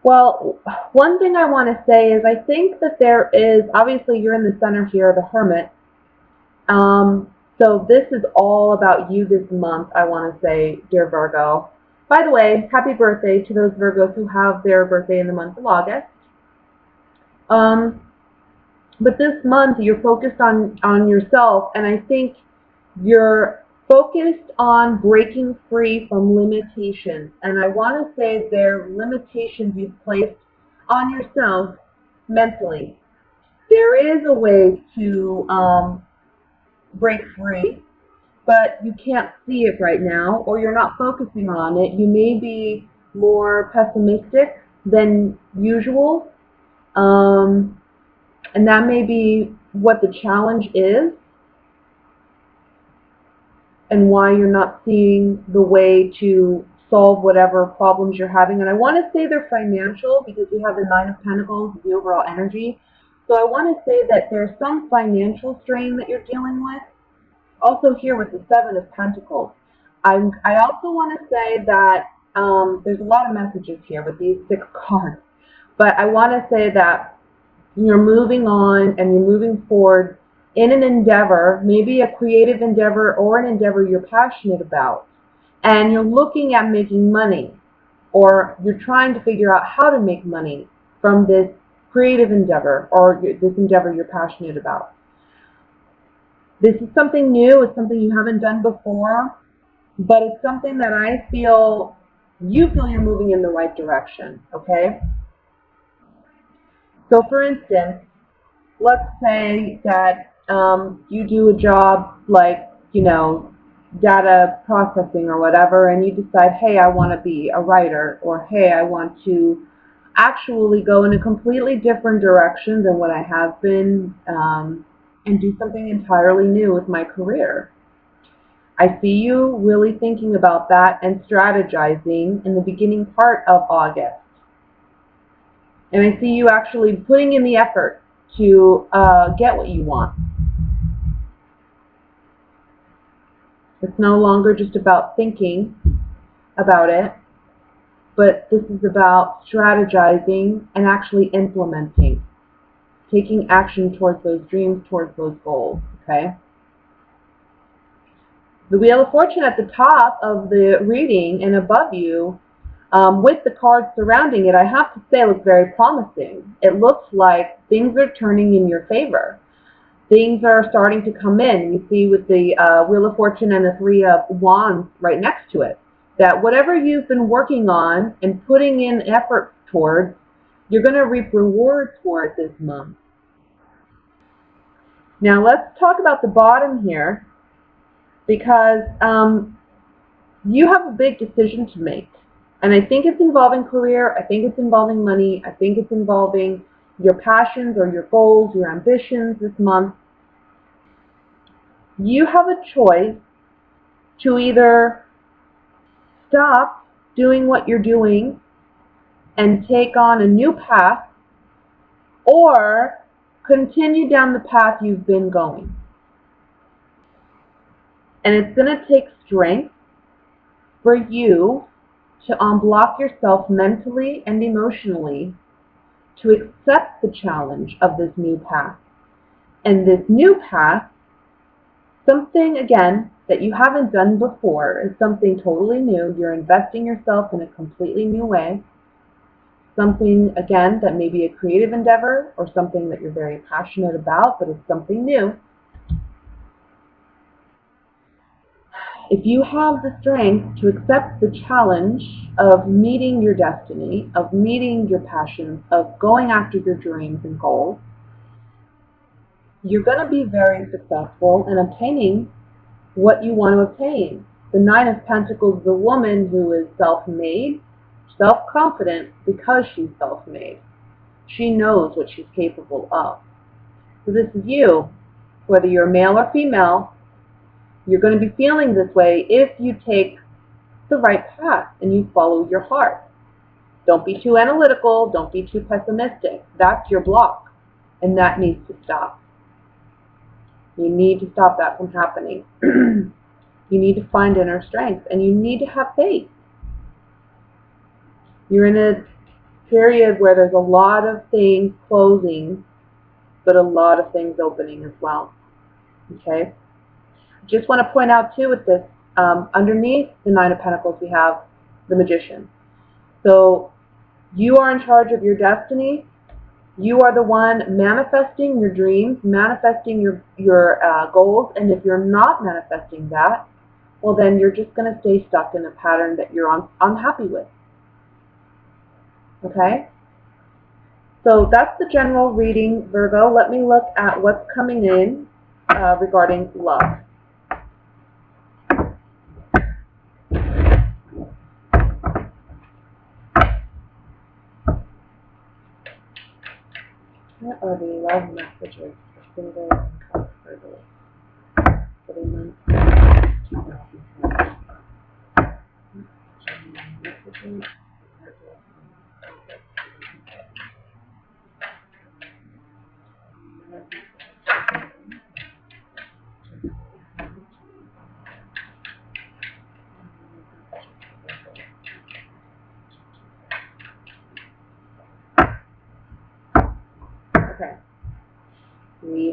Well, one thing I want to say is I think that there is, obviously you're in the center here, the Hermit. So this is all about you this month, I want to say, dear Virgo. By the way, happy birthday to those Virgos who have their birthday in the month of August. But this month you're focused on yourself, and I think you're focused on breaking free from limitations. And I want to say they're limitations you've placed on yourself mentally. There is a way to break free, but you can't see it right now, or you're not focusing on it. You may be more pessimistic than usual, and that may be what the challenge is, and why you're not seeing the way to solve whatever problems you're having. And I want to say they're financial, because we have the Nine of Pentacles, the overall energy. So I want to say that there's some financial strain that you're dealing with. Also here with the Seven of Pentacles. I also want to say that there's a lot of messages here with these 6 cards. But I want to say that you're moving on and you're moving forward in an endeavor, maybe a creative endeavor or an endeavor you're passionate about. And you're looking at making money, or you're trying to figure out how to make money from this creative endeavor or this endeavor you're passionate about. This is something new. It's something you haven't done before, but it's something that I feel you feel you're moving in the right direction, okay? So for instance, let's say that you do a job like, data processing or whatever, and you decide, hey, I want to be a writer, or hey, I want to actually go in a completely different direction than what I have been, and do something entirely new with my career. I see you really thinking about that and strategizing in the beginning part of August. And I see you actually putting in the effort to get what you want. It's no longer just about thinking about it, but this is about strategizing and actually implementing, taking action towards those dreams, towards those goals, okay? The Wheel of Fortune at the top of the reading and above you, with the cards surrounding it, I have to say looks very promising. It looks like things are turning in your favor. Things are starting to come in. You see with the Wheel of Fortune and the Three of Wands right next to it, that whatever you've been working on and putting in effort towards, you're going to reap rewards for it this month. Now let's talk about the bottom here, because you have a big decision to make. And I think it's involving career, I think it's involving money, I think it's involving your passions or your goals, your ambitions this month. You have a choice to either stop doing what you're doing and take on a new path, or continue down the path you've been going. And it's going to take strength for you to unblock yourself mentally and emotionally to accept the challenge of this new path. And this new path, something, again, that you haven't done before, is something totally new. You're investing yourself in a completely new way. Something, again, that may be a creative endeavor or something that you're very passionate about, but it's something new. If you have the strength to accept the challenge of meeting your destiny, of meeting your passions, of going after your dreams and goals, you're going to be very successful in obtaining what you want to obtain. The Nine of Pentacles is a woman who is self-made, self-confident because she's self-made. She knows what she's capable of. So this is you, whether you're male or female. You're going to be feeling this way if you take the right path and you follow your heart. Don't be too analytical. Don't be too pessimistic. That's your block, and that needs to stop. You need to stop that from happening. You need to find inner strength, and you need to have faith. You're in a period where there's a lot of things closing, but a lot of things opening as well. Okay? Just want to point out too with this, underneath the Nine of Pentacles we have the Magician. So you are in charge of your destiny. You are the one manifesting your dreams, manifesting your goals, and if you're not manifesting that, well then you're just going to stay stuck in a pattern that you're unhappy with. Okay? So that's the general reading, Virgo. Let me look at what's coming in regarding love. What are the love messages for single and Virgo for the month? Okay. We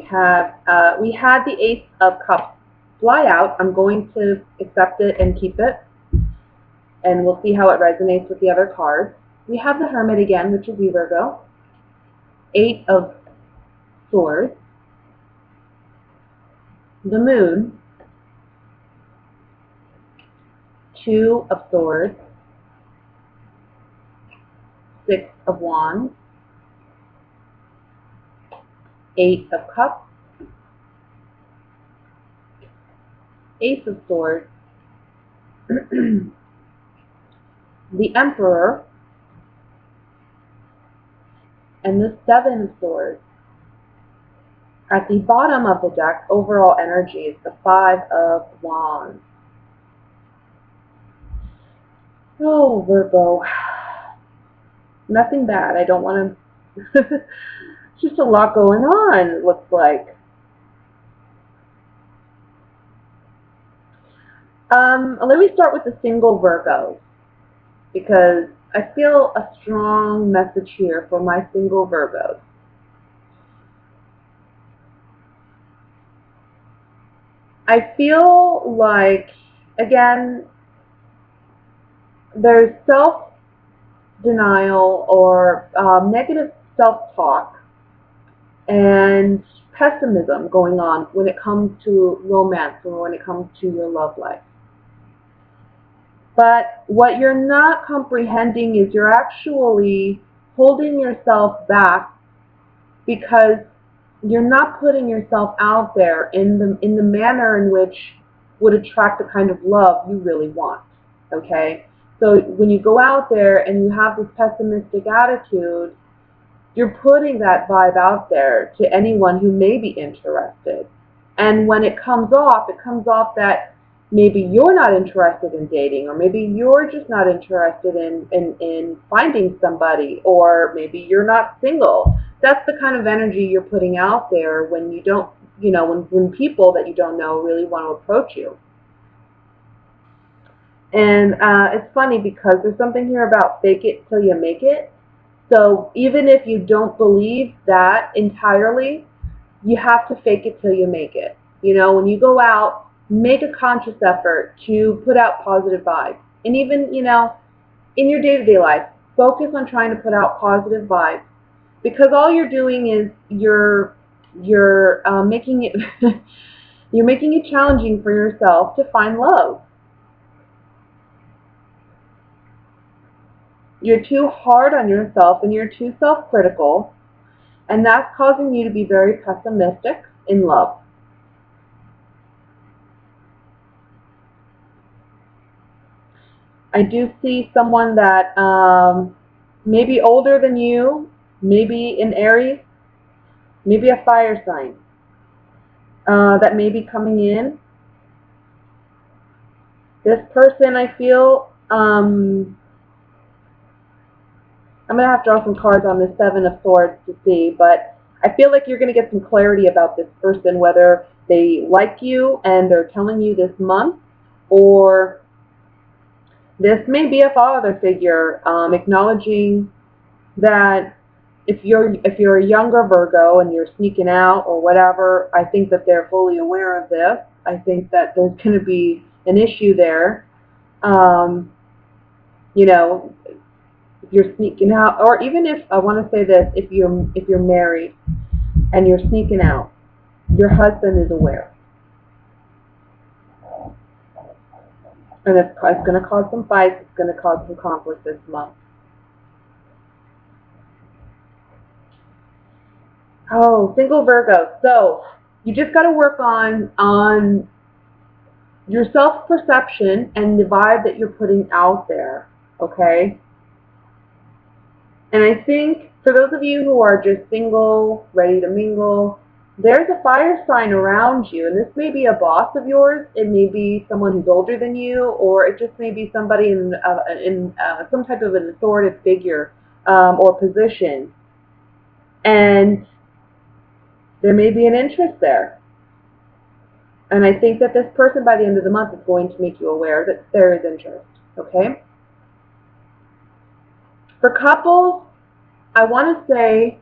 had the Ace of Cups fly out. I'm going to accept it and keep it, and we'll see how it resonates with the other cards. We have the Hermit again, which is you, Virgo. Eight of Swords. The Moon. Two of Swords. Six of Wands. Eight of Cups. Ace of Swords. The Emperor. And the Seven of Swords. At the bottom of the deck, overall energy is the Five of Wands. Oh, Virgo. Nothing bad. I don't want to... Just a lot going on, it looks like. Let me start with the single Virgos, because I feel a strong message here for my single Virgos. I feel like, again, there's self-denial or negative self-talk and pessimism going on when it comes to romance or when it comes to your love life. But what you're not comprehending is you're actually holding yourself back because you're not putting yourself out there in the manner in which would attract the kind of love you really want. Okay? So when you go out there and you have this pessimistic attitude, you're putting that vibe out there to anyone who may be interested. And when it comes off that maybe you're not interested in dating, or maybe you're just not interested in finding somebody, or maybe you're not single. That's the kind of energy you're putting out there when you don't, when people that you don't know really want to approach you. And it's funny because there's something here about fake it till you make it. So even if you don't believe that entirely, you have to fake it till you make it. When you go out, make a conscious effort to put out positive vibes. And even, in your day-to-day life, focus on trying to put out positive vibes. Because all you're doing is you're making it you're making it challenging for yourself to find love. You're too hard on yourself and you're too self-critical, and that's causing you to be very pessimistic in love. I do see someone that may be older than you, maybe an Aries, maybe a fire sign, that may be coming in. This person, I feel, I'm going to have to draw some cards on the Seven of Swords to see, but I feel like you're going to get some clarity about this person, whether they like you and they're telling you this month, or this may be a father figure acknowledging that if you're a younger Virgo and you're sneaking out or whatever, I think that they're fully aware of this. I think that there's going to be an issue there. Um, you know, if you're sneaking out, or even if I want to say this, if you're married and you're sneaking out, your husband is aware, and it's going to cause some fights. It's going to cause some conflict this month. Oh, single Virgo. So you just got to work on your self-perception and the vibe that you're putting out there, okay? And I think for those of you who are just single, ready to mingle, there's a fire sign around you, and this may be a boss of yours, it may be someone who's older than you, or it just may be somebody in some type of an authoritative figure or position. And there may be an interest there. And I think that this person by the end of the month is going to make you aware that there is interest, okay? For couples, I want to say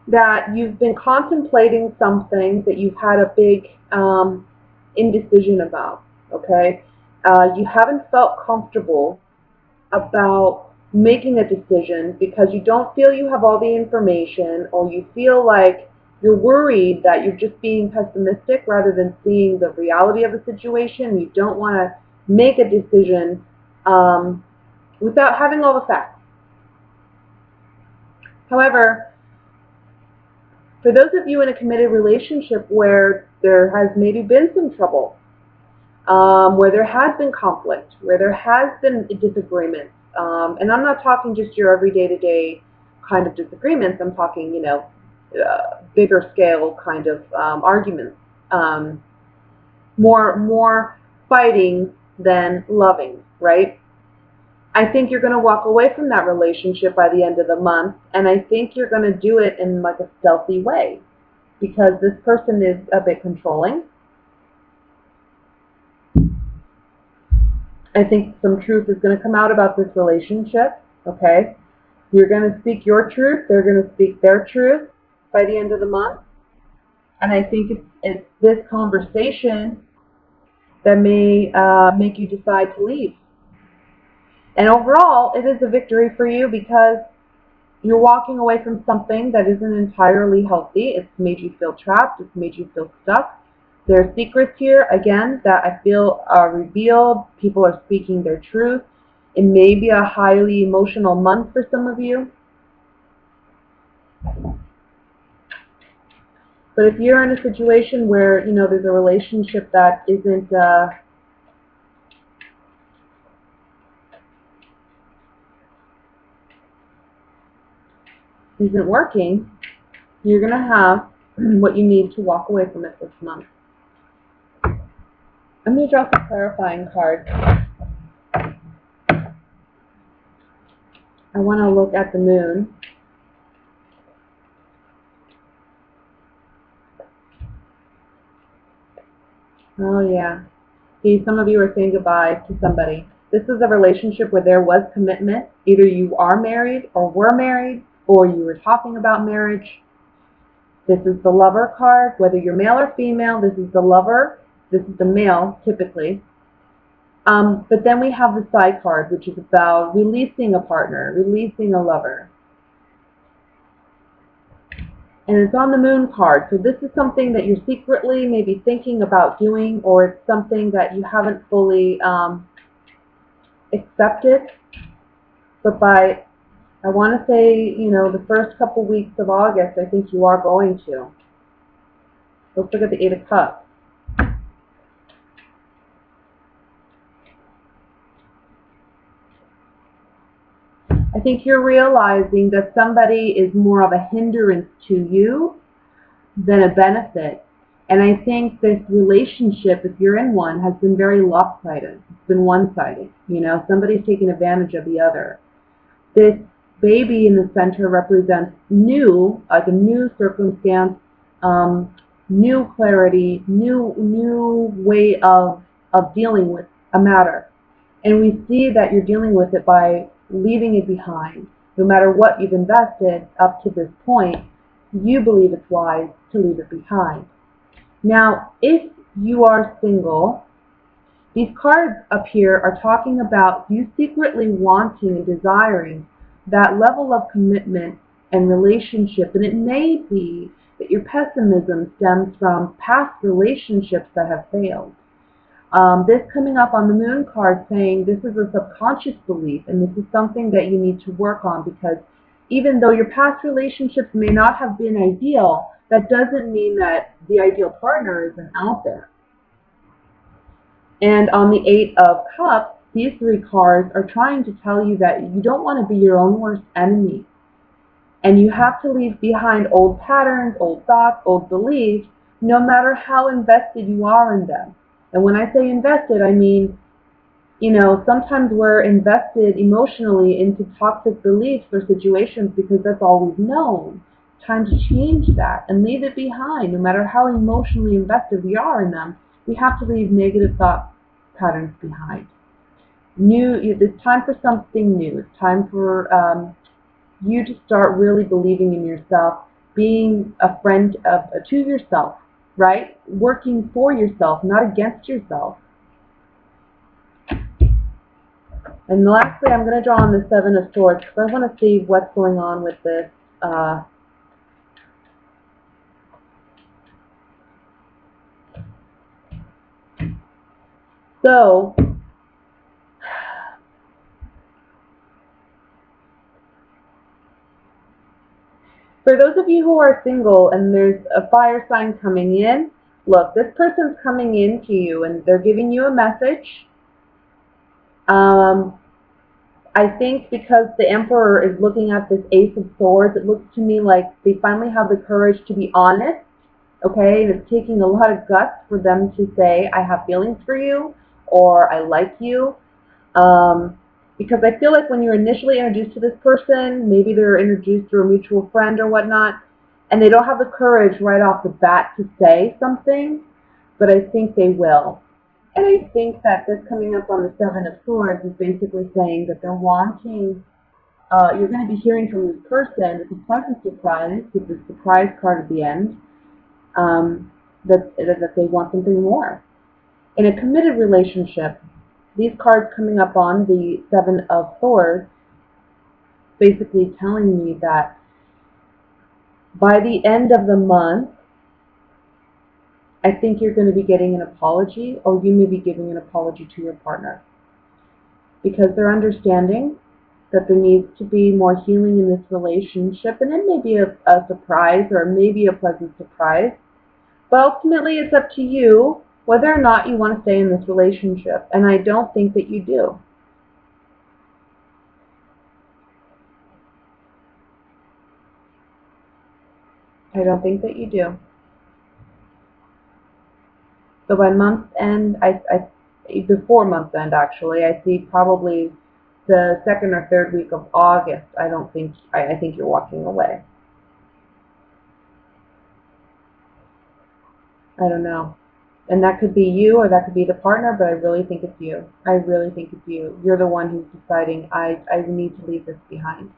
that you've been contemplating something that you've had a big indecision about, okay? You haven't felt comfortable about making a decision because you don't feel you have all the information, or you feel like you're worried that you're just being pessimistic rather than seeing the reality of a situation. You don't want to make a decision without having all the facts. However, for those of you in a committed relationship where there has maybe been some trouble, where there has been conflict, where there has been disagreements, and I'm not talking just your every day-to-day kind of disagreements, I'm talking, bigger scale kind of arguments, more fighting than loving, right? I think you're going to walk away from that relationship by the end of the month, and I think you're going to do it in like a stealthy way because this person is a bit controlling. I think some truth is going to come out about this relationship, okay? You're going to speak your truth, they're going to speak their truth by the end of the month, and I think it's this conversation that may make you decide to leave. And overall, it is a victory for you because you're walking away from something that isn't entirely healthy. It's made you feel trapped. It's made you feel stuck. There are secrets here, again, that I feel are revealed. People are speaking their truth. It may be a highly emotional month for some of you. But if you're in a situation where, there's a relationship that isn't working, you're going to have what you need to walk away from it this month. I'm going to draw some clarifying cards. I want to look at the moon. Oh, yeah. See, some of you are saying goodbye to somebody. This is a relationship where there was commitment. Either you are married or were married, or you were talking about marriage. This is the Lover card. Whether you're male or female, this is the Lover. This is the male, typically. But then we have the side card, which is about releasing a partner, releasing a lover. And it's on the Moon card. So this is something that you're secretly maybe thinking about doing, or it's something that you haven't fully accepted. But I want to say, the first couple weeks of August, I think you are going to. Let's look at the Eight of Cups. I think you're realizing that somebody is more of a hindrance to you than a benefit. And I think this relationship, if you're in one, has been very lopsided. It's been one-sided. Somebody's taking advantage of the other. This baby in the center represents new, like a new circumstance, new clarity, new way of dealing with a matter. And we see that you're dealing with it by leaving it behind. No matter what you've invested up to this point, you believe it's wise to leave it behind. Now, if you are single, these cards up here are talking about you secretly wanting and desiring that level of commitment and relationship. And it may be that your pessimism stems from past relationships that have failed. This coming up on the Moon card saying this is a subconscious belief, and this is something that you need to work on, because even though your past relationships may not have been ideal, that doesn't mean that the ideal partner isn't out there. And on the Eight of Cups, these three cards are trying to tell you that you don't want to be your own worst enemy. And you have to leave behind old patterns, old thoughts, old beliefs, no matter how invested you are in them. And when I say invested, I mean, sometimes we're invested emotionally into toxic beliefs or situations because that's all we've known. Time to change that and leave it behind. No matter how emotionally invested we are in them, we have to leave negative thought patterns behind. It's time for something new. It's time for you to start really believing in yourself, being a friend to yourself, right? Working for yourself, not against yourself. And lastly, I'm going to draw on the Seven of Swords because I want to see what's going on with this. So, for those of you who are single and there's a fire sign coming in, look, this person's coming in to you and they're giving you a message. I think because the Emperor is looking at this Ace of Swords, it looks to me like they finally have the courage to be honest, okay? And it's taking a lot of guts for them to say, I have feelings for you, or I like you. Because I feel like when you're initially introduced to this person, maybe they're introduced through a mutual friend or whatnot, and they don't have the courage right off the bat to say something, but I think they will. And I think that this coming up on the Seven of Swords is basically saying that they're wanting, you're going to be hearing from this person, it's a pleasant surprise, with the surprise card at the end, that they want something more. In a committed relationship, these cards coming up on the Seven of Swords basically telling me that by the end of the month, I think you're going to be getting an apology, or you may be giving an apology to your partner. Because they're understanding that there needs to be more healing in this relationship, and it may be a surprise, or maybe a pleasant surprise. But ultimately, it's up to you whether or not you want to stay in this relationship, and I don't think that you do. I don't think that you do. So by month end, before month end actually, I see probably the second or third week of August. I think you're walking away. I don't know. And that could be you, or that could be the partner, but I really think it's you. I really think it's you. You're the one who's deciding, I need to leave this behind.